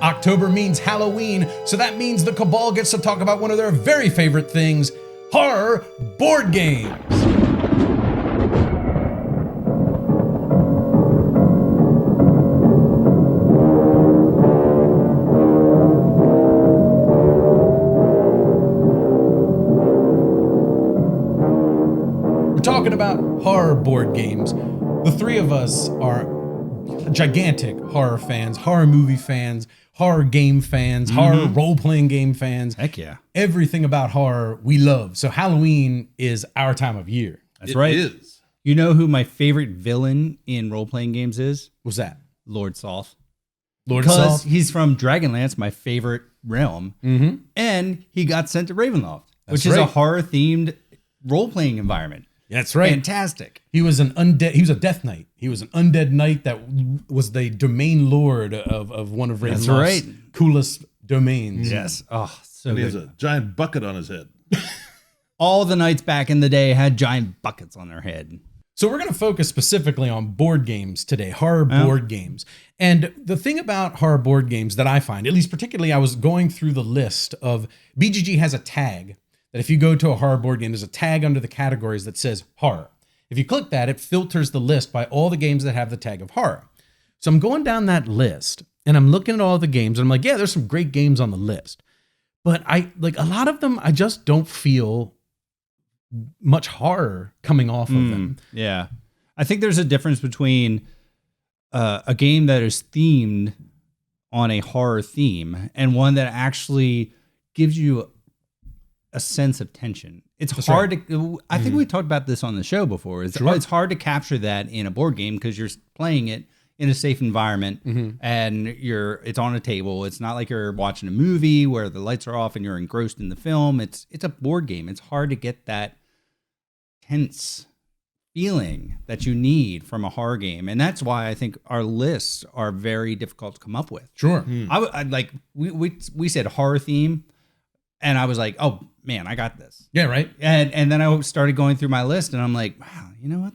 October means Halloween, so that means the Cabal gets to talk about one of their very favorite things, horror board games. We're talking about horror board games. The three of us are gigantic horror fans, horror movie fans, horror game fans, horror role-playing game fans. Heck yeah. Everything about horror we love. So Halloween is our time of year. That's right. It is. You know who my favorite villain in role-playing games is? What's that? Lord Soth. Lord Because Soth? he's from Dragonlance, my favorite realm. Mm-hmm. And he got sent to Ravenloft, which That's is a right. horror-themed role-playing environment. That's right. Fantastic. He was an undead. He was a death knight. He was an undead knight that was the domain lord of one of That's Ravenloft's right. coolest domains. Yes. Oh, so And he good. has a giant bucket on his head. All the knights back in the day had giant buckets on their head. So we're going to focus specifically on board games today, horror board games. And the thing about horror board games that I find, at least particularly, I was going through the list of BGG has a tag that if you go to a horror board game, there's a tag under the categories that says horror. If you click that, it filters the list by all the games that have the tag of horror. So I'm going down that list and I'm looking at all the games and I'm like, yeah, there's some great games on the list. But a lot of them, I just don't feel much horror coming off of them. Yeah. I think there's a difference between a game that is themed on a horror theme and one that actually gives you a sense of tension. It's That's hard right. to, I think we talked about this on the show before. It's hard to capture that in a board game because you're playing it in a safe environment and it's on a table. It's not like you're watching a movie where the lights are off and you're engrossed in the film. It's a board game. It's hard to get that tense feeling that you need from a horror game. And that's why I think our lists are very difficult to come up with. Sure. I like, we said horror theme and I was like, oh man, I got this. Yeah, right. And then I started going through my list and I'm like, wow, you know what?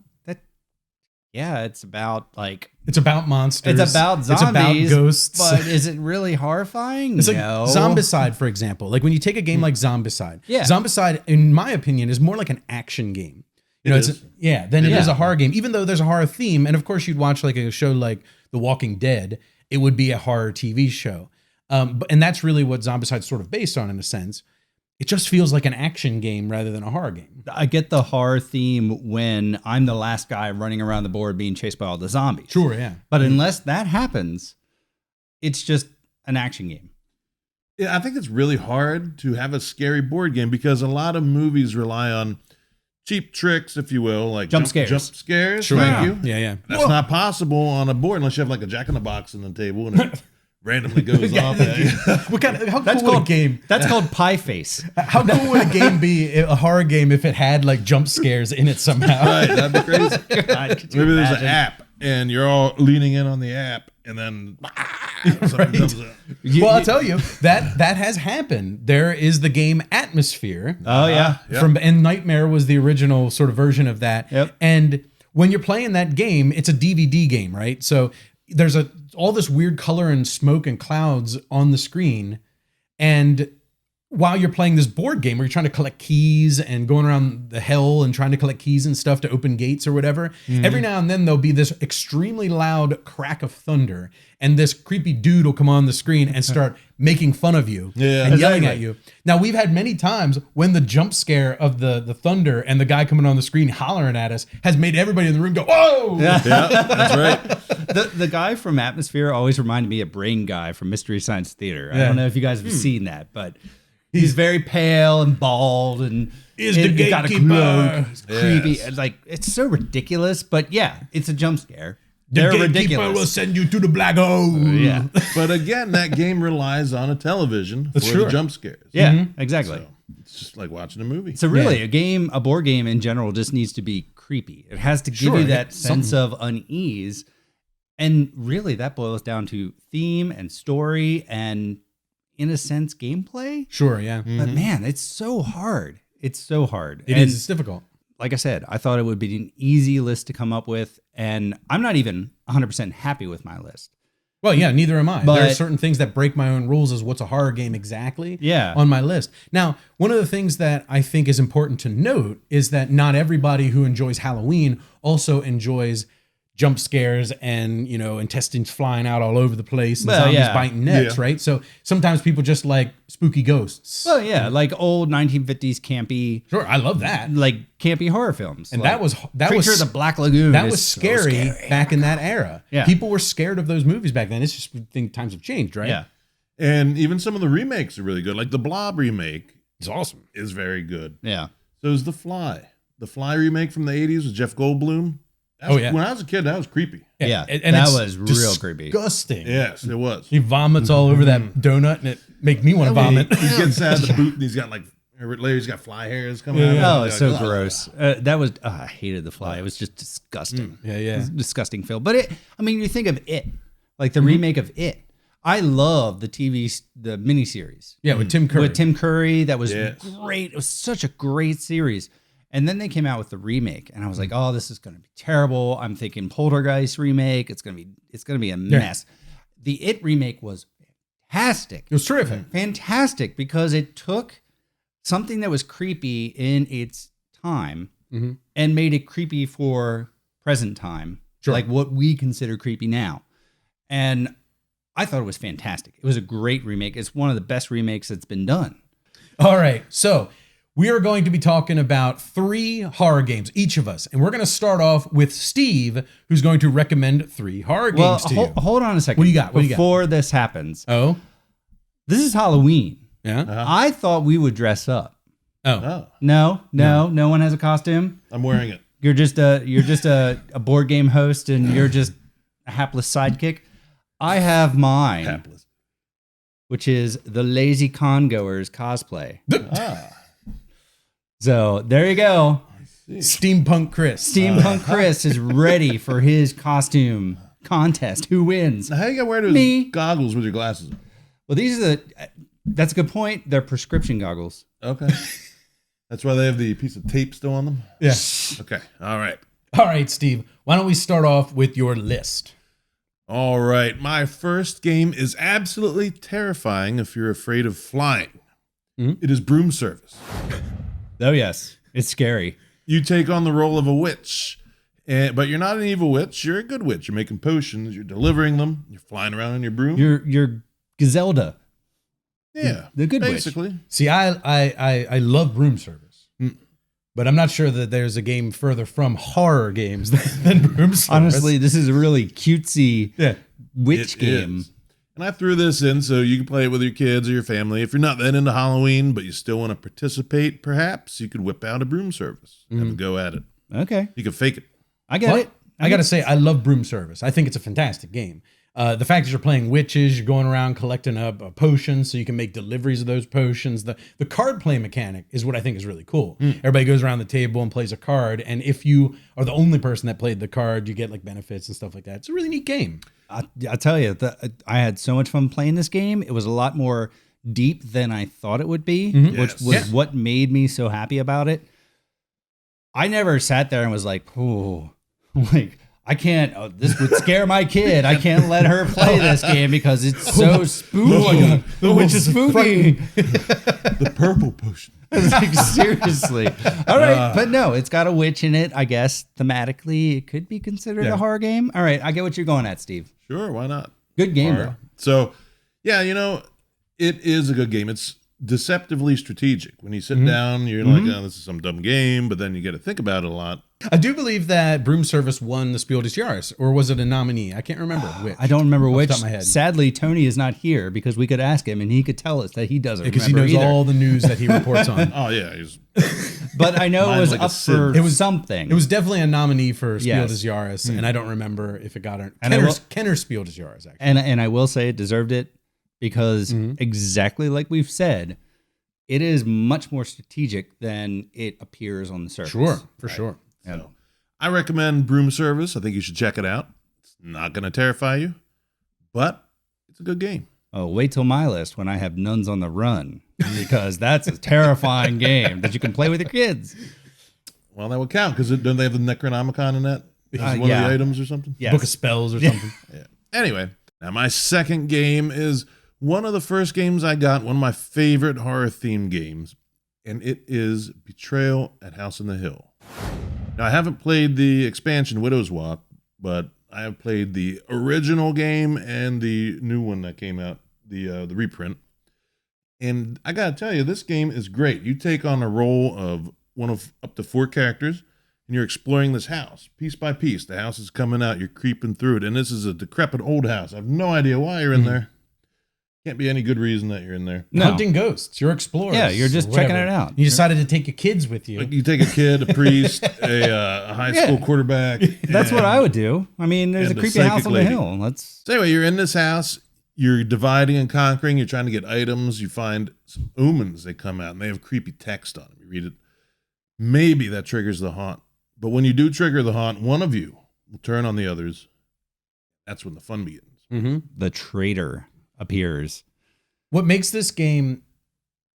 It's about like, It's about monsters. it's about zombies. It's about ghosts. But is it really horrifying? It's like No. Zombicide, for example. Like when you take a game like Zombicide, Yeah. Zombicide, in my opinion, is more like an action game. You know, It it's is. than it is Yeah. a horror game. Even though there's a horror theme, and of course you'd watch like a show like The Walking Dead, it would be a horror TV show. And that's really what Zombicide's sort of based on in a sense. It just feels like an action game rather than a horror game. I get the horror theme when I'm the last guy running around the board being chased by all the zombies. Sure, yeah. But unless that happens, it's just an action game. Yeah, I think it's really hard to have a scary board game because a lot of movies rely on cheap tricks, if you will, like Jump scares. Jump scares. Sure. Thank you. Yeah. That's not possible on a board unless you have like a Jack-in-the-Box on the table and it randomly goes off. What kind of, how That's cool would a called game? That's called Pie Face. How cool would a game be, a horror game, if it had like jump scares in it somehow? Right, that'd be crazy. God, could you Maybe there's an imagine? app and you're all leaning in on the app and then something comes up. Well, I'll tell you that has happened. There is the game Atmosphere. Oh yeah. Yep. And Nightmare was the original sort of version of that. Yep. And when you're playing that game, it's a DVD game, right? So there's all this weird color and smoke and clouds on the screen. And while you're playing this board game where you're trying to collect keys and going around the hell and trying to collect keys and stuff to open gates or whatever, every now and then there'll be this extremely loud crack of thunder and this creepy dude will come on the screen and start making fun of you and yelling at you. Now, we've had many times when the jump scare of the thunder and the guy coming on the screen hollering at us has made everybody in the room go, whoa! Yeah, that's right. The guy from Atmosphere always reminded me of Brain Guy from Mystery Science Theater. I don't know if you guys have seen that, but he's very pale and bald and Is the he's got a gatekeeper. cloak. It's creepy. Yes. It's like it's so ridiculous, but yeah, it's a jump scare. The They're gatekeeper ridiculous. will send you to the black hole. Yeah. But again, that game relies on a television for Sure. the jump scares. Yeah, exactly. So it's just like watching a movie. So really, a board game in general just needs to be creepy. It has to give Sure, you that it's sense of unease. And really that boils down to theme and story and, in a sense, gameplay. Sure, yeah. But man, it's so hard. It's so hard. It is. It's difficult. Like I said, I thought it would be an easy list to come up with. And I'm not even 100% happy with my list. Well, yeah, neither am I. But- there are certain things that break my own rules as what's a horror game exactly Yeah. on my list. Now, one of the things that I think is important to note is that not everybody who enjoys Halloween also enjoys jump scares and, intestines flying out all over the place and zombies biting necks, right? So sometimes people just like spooky ghosts. Well, yeah, like old 1950s campy, Sure, I love that. like campy horror films. And like that was Creature of the Black Lagoon. That is was so scary back in that era. Yeah. People were scared of those movies back then. It's just I think times have changed, right? Yeah. And even some of the remakes are really good. Like the Blob remake It's awesome. is very good. Yeah. So is The Fly. The Fly remake from the 80s with Jeff Goldblum. Oh, yeah. When I was a kid, that was creepy. Yeah. And that it's was real creepy. disgusting. Yes, it was. He vomits all over that donut, and it make me want to vomit. He's getting sad at the boot, and he's got later he's got fly hairs coming out. Oh, Of it's it. so gross. That was, I hated The Fly. It was just disgusting. Yeah, It was a disgusting film. But you think of It, like the remake of It. I love the miniseries. Yeah, with Tim Curry. With Tim Curry. That was Yes. great. It was such a great series. And then they came out with the remake, and I was like, "Oh, this is going to be terrible." I'm thinking Poltergeist remake. It's going to be a mess. The It remake was fantastic. It was terrific. Fantastic because it took something that was creepy in its time and made it creepy for present time, like what we consider creepy now. And I thought it was fantastic. It was a great remake. It's one of the best remakes that's been done. All right, so we are going to be talking about 3 horror games, each of us. And we're going to start off with Steve, who's going to recommend 3 horror games to you. Hold on a second. What do you got? Before this happens, Oh? this is Halloween. Yeah? I thought we would dress up. Oh. Oh, No one has a costume. I'm wearing it. You're just a board game host, and you're just a hapless sidekick. I have mine, Hapless. which is the Lazy Congoers cosplay. Ah, So there you go. Steampunk Chris. Steampunk Chris is ready for his costume contest. Who wins? now how you got to wear those Me. goggles with your glasses on? Well, that's a good point. They're prescription goggles. Okay. That's why they have the piece of tape still on them? Yeah. Okay. All right. All right, Steve. Why don't we start off with your list? All right. My first game is absolutely terrifying if you're afraid of flying. It is Broom Service. Oh, yes. It's scary. You take on the role of a witch, but you're not an evil witch. You're a good witch. You're making potions. You're delivering them. You're flying around on your broom. You're Gazelda. yeah. The good witch. basically. See, I love Broom Service. But I'm not sure that there's a game further from horror games than Broom Service. Honestly, this is a really cutesy witch It game. is. And I threw this in so you can play it with your kids or your family. If you're not that into Halloween, but you still want to participate, perhaps you could whip out a Broom Service and have a go at it. Okay. You can fake it. I get Well, it. I got to say, I love Broom Service. I think it's a fantastic game. The fact that you're playing witches, you're going around collecting up potions so you can make deliveries of those potions. The card play mechanic is what I think is really cool. Everybody goes around the table and plays a card. And if you are the only person that played the card, you get like benefits and stuff like that. It's a really neat game. I tell you, I had so much fun playing this game. It was a lot more deep than I thought it would be, which Yes. was what made me so happy about it. I never sat there and was like, "Oh, like I can't. Oh, this would scare my kid. I can't let her play this game because it's so spooky. Oh my God. The witch is spooky." The purple potion. Like, seriously. All right, but no, it's got a witch in it. I guess thematically, it could be considered a horror game. All right, I get what you're going at, Steve. Sure, why not? Good game, All though. right. So, yeah, it is a good game. It's deceptively strategic. When you sit down, you're like, oh, this is some dumb game, but then you get to think about it a lot. I do believe that Broom Service won the Spiel des Jahres, or was it a nominee? I can't remember which. I don't remember Off the which. top of my head. Sadly, Tony is not here because we could ask him and he could tell us that he doesn't Because he remember knows either. all the news that he reports on. Oh, yeah. He's, But I know it Mine's was like a up sin. for It was- something. It was definitely a nominee for Spiel Yes. des Jahres, and I don't remember if it got it. And I will- Kenner Spiel des Jahres, actually. and I will say it deserved it because exactly like we've said, it is much more strategic than it appears on the surface. Sure, for sure. so, I recommend Broom Service. I think you should check it out. It's not going to terrify you, but it's a good game. Oh, wait till my list when I have Nuns on the Run because that's a terrifying game that you can play with your kids. Well, that would count because don't they have the Necronomicon in that? Is one yeah. of the items or something? Yes. Book of Spells or something. Yeah. Anyway, Now, my second game is one of the first games I got, one of my favorite horror-themed games, and it is Betrayal at House on the Hill. Now, I haven't played the expansion Widow's Walk, but I have played the original game and the new one that came out, the reprint. And I gotta tell you, this game is great. You take on a role of one of up to 4 characters, and you're exploring this house piece by piece. The house is coming out, you're creeping through it, and this is a decrepit old house. I have no idea why you're in there. Can't be any good reason that you're in there. No. Hunting ghosts. You're explorers. Yeah, you're just checking it out. You decided to take your kids with you. Like you take a kid, a priest, a high school quarterback. That's what I would do. I mean, there's a creepy house on the hill. So anyway, you're in this house. You're dividing and conquering. You're trying to get items. You find some omens. They come out, and they have creepy text on them. You read it. Maybe that triggers the haunt. But when you do trigger the haunt, one of you will turn on the others. That's when the fun begins. Mm-hmm. The traitor appears. What makes this game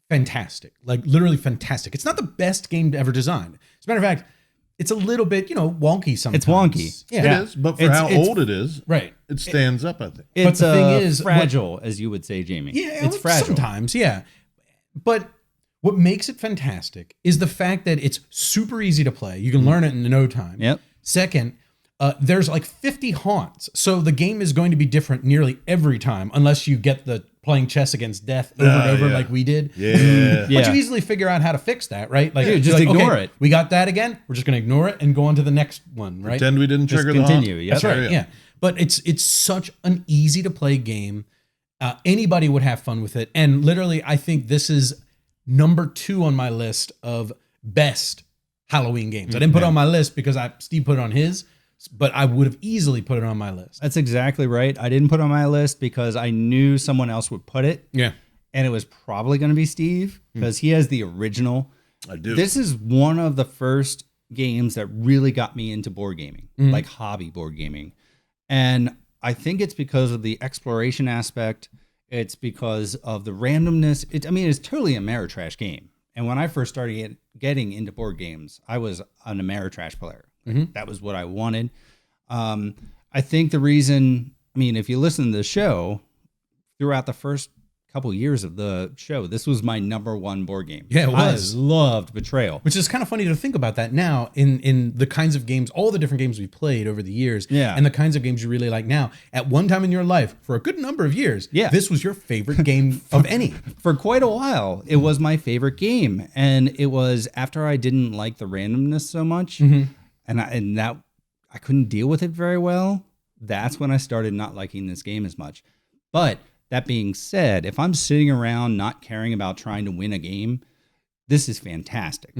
fantastic, like literally fantastic. It's not the best game ever designed. As a matter of fact, it's a little bit, wonky sometimes. It's wonky. Yeah. It is, but for how old it is, right? It stands up, I think. It's the thing is, fragile, as you would say, Jamie. Yeah, it's fragile. Sometimes, yeah. But what makes it fantastic is the fact that it's super easy to play. You can learn it in no time. Yep. Second, there's like 50 haunts. So the game is going to be different nearly every time, unless you get the playing chess against death over and over like we did. Yeah. But you easily figure out how to fix that, right? Like, just ignore it. We got that again. We're just going to ignore it and go on to the next one, right? Pretend we didn't trigger the haunt. Continue. Yep. That's right. Yeah. But it's such an easy to play game. Anybody would have fun with it. And literally, I think this is number 2 on my list of best Halloween games. I didn't put it on my list because Steve put it on his, but I would have easily put it on my list. That's exactly right. I didn't put it on my list because I knew someone else would put it. Yeah. And it was probably going to be Steve because he has the original. I do. This is one of the first games that really got me into board gaming, like hobby board gaming. And I think it's because of the exploration aspect. It's because of the randomness. It's totally a Ameritrash game. And when I first started getting into board games, I was an Ameritrash player. That was what I wanted. I think the reason, if you listen to the show, throughout the first couple years of the show, this was my number 1 board game. Yeah, it was. I loved Betrayal. Which is kind of funny to think about that now in the kinds of games, all the different games we played over the years, and the kinds of games you really like now. At one time in your life, for a good number of years, this was your favorite game of any. For quite a while, it was my favorite game. And it was after I didn't like the randomness so much, and I couldn't deal with it very well. That's when I started not liking this game as much. But that being said, if I'm sitting around not caring about trying to win a game, this is fantastic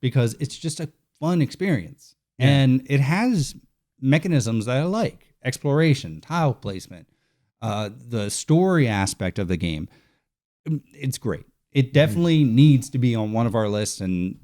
because it's just a fun experience. Yeah. And it has mechanisms that I like. Exploration, tile placement, the story aspect of the game. It's great. It definitely needs to be on one of our lists, and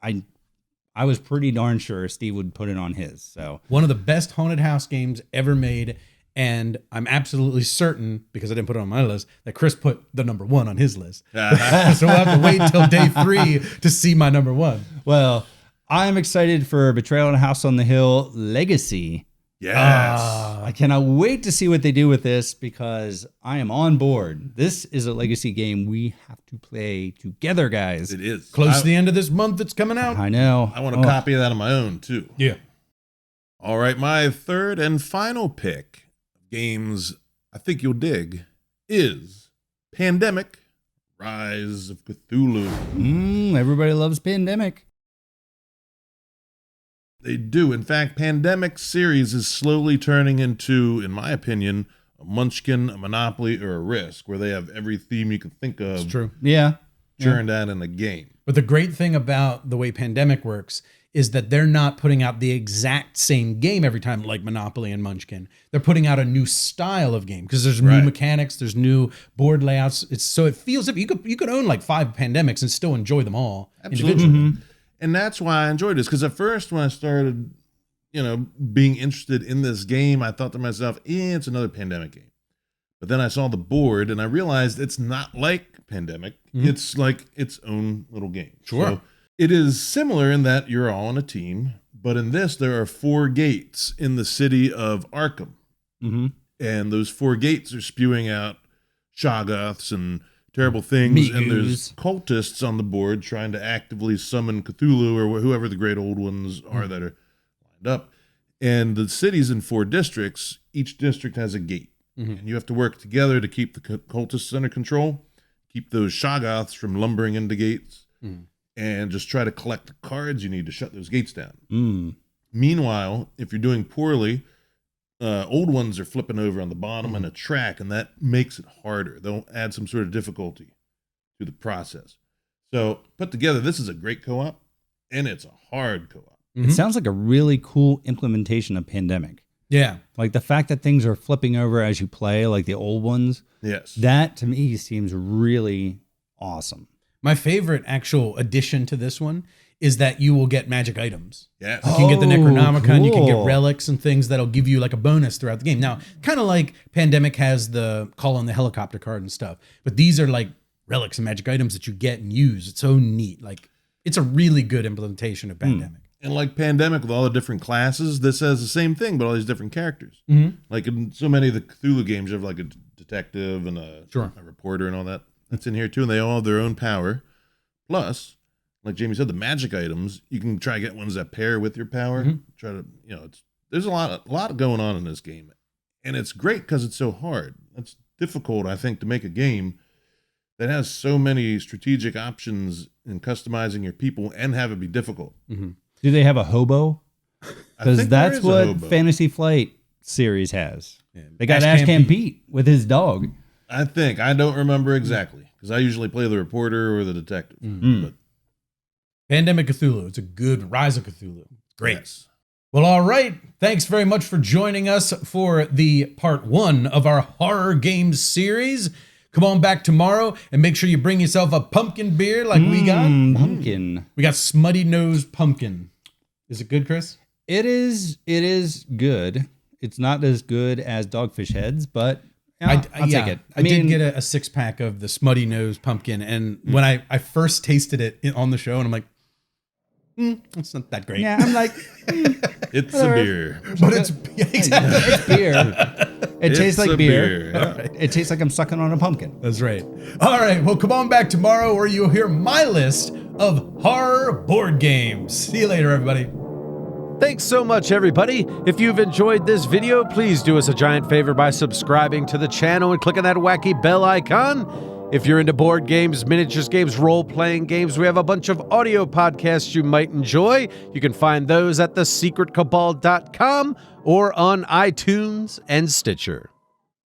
I was pretty darn sure Steve would put it on his. So one of the best haunted house games ever made. And I'm absolutely certain, because I didn't put it on my list, that Chris put the number 1 on his list. So we'll have to wait till day 3 to see my number 1. Well, I'm excited for Betrayal at House on the Hill Legacy. Yes. I cannot wait to see what they do with this because I am on board. This is a legacy game we have to play together, guys. It is. Close to the end of this month, it's coming out. I know. I want a copy of that on my own, too. Yeah. All right, my third and final pick of games I think you'll dig is Pandemic: Rise of Cthulhu. Everybody loves Pandemic. They do. In fact, Pandemic series is slowly turning into, in my opinion, a Munchkin, a Monopoly, or a Risk, where they have every theme you can think of. It's true. Yeah. Churned out in a game. But the great thing about the way Pandemic works is that they're not putting out the exact same game every time like Monopoly and Munchkin. They're putting out a new style of game because there's new mechanics, there's new board layouts. So it feels if you could own like 5 Pandemics and still enjoy them all individually. And that's why I enjoyed this, because at first when I started, being interested in this game, I thought to myself, it's another Pandemic game. But then I saw the board and I realized it's not like Pandemic. It's like its own little game. Sure. So it is similar in that you're all on a team, but in this there are 4 gates in the city of Arkham. and those 4 gates are spewing out Shoggoths and terrible things. Meat and there's ooze. cultists on the board trying to actively summon Cthulhu or whoever the great old ones are that are lined up. And the city's in 4 districts. Each district has a gate. And you have to work together to keep the cultists under control, keep those Shoggoths from lumbering into gates, and just try to collect the cards you need to shut those gates down. Meanwhile, if you're doing poorly, old ones are flipping over on the bottom in a track, and that makes it harder. They'll add some sort of difficulty to the process. So put together, this is a great co-op, and it's a hard co-op. It sounds like a really cool implementation of Pandemic. Yeah. Like the fact that things are flipping over as you play, like the old ones. Yes. That to me seems really awesome. My favorite actual addition to this one is that you will get magic items. Yes. You can get the Necronomicon, you can get cool. relics and things that'll give you like a bonus throughout the game. Now, kind of like Pandemic has the call on the helicopter card and stuff, but these are like relics and magic items that you get and use. It's so neat. Like, it's a really good implementation of Pandemic. And like Pandemic with all the different classes, this has the same thing, but all these different characters. Like in so many of the Cthulhu games, you have like a detective and a reporter and all that. That's in here too, and they all have their own power. Plus, like Jamie said, the magic items, you can try to get ones that pair with your power. Try to, there's a lot going on in this game. And it's great because it's so hard. It's difficult, I think, to make a game that has so many strategic options in customizing your people and have it be difficult. Do they have a hobo? Because think there that's is a what hobo. Fantasy Flight series has. Yeah. They got Ashcan Ashcan Pete with his dog. I don't remember exactly because I usually play the reporter or the detective. But Pandemic Cthulhu. It's a good Rise of Cthulhu. Great. yes. Well, all right. Thanks very much for joining us for the part 1 of our horror games series. Come on back tomorrow and make sure you bring yourself a pumpkin beer like we got. Pumpkin. We got Smutty Nose Pumpkin. Is it good, Chris? It is good. It's not as good as Dogfish Heads, but I'll take it. I did get a 6-pack of the Smutty Nose Pumpkin, and when I first tasted it on the show, and I'm like, it's not that great. Yeah, I'm like, It's a beer. But it's exactly. it's beer. It tastes like a beer. Yeah. It tastes like I'm sucking on a pumpkin. That's right. All right. Well, come on back tomorrow where you'll hear my list of horror board games. See you later, everybody. Thanks so much, everybody. If you've enjoyed this video, please do us a giant favor by subscribing to the channel and clicking that wacky bell icon. If you're into board games, miniatures games, role-playing games, we have a bunch of audio podcasts you might enjoy. You can find those at thesecretcabal.com or on iTunes and Stitcher.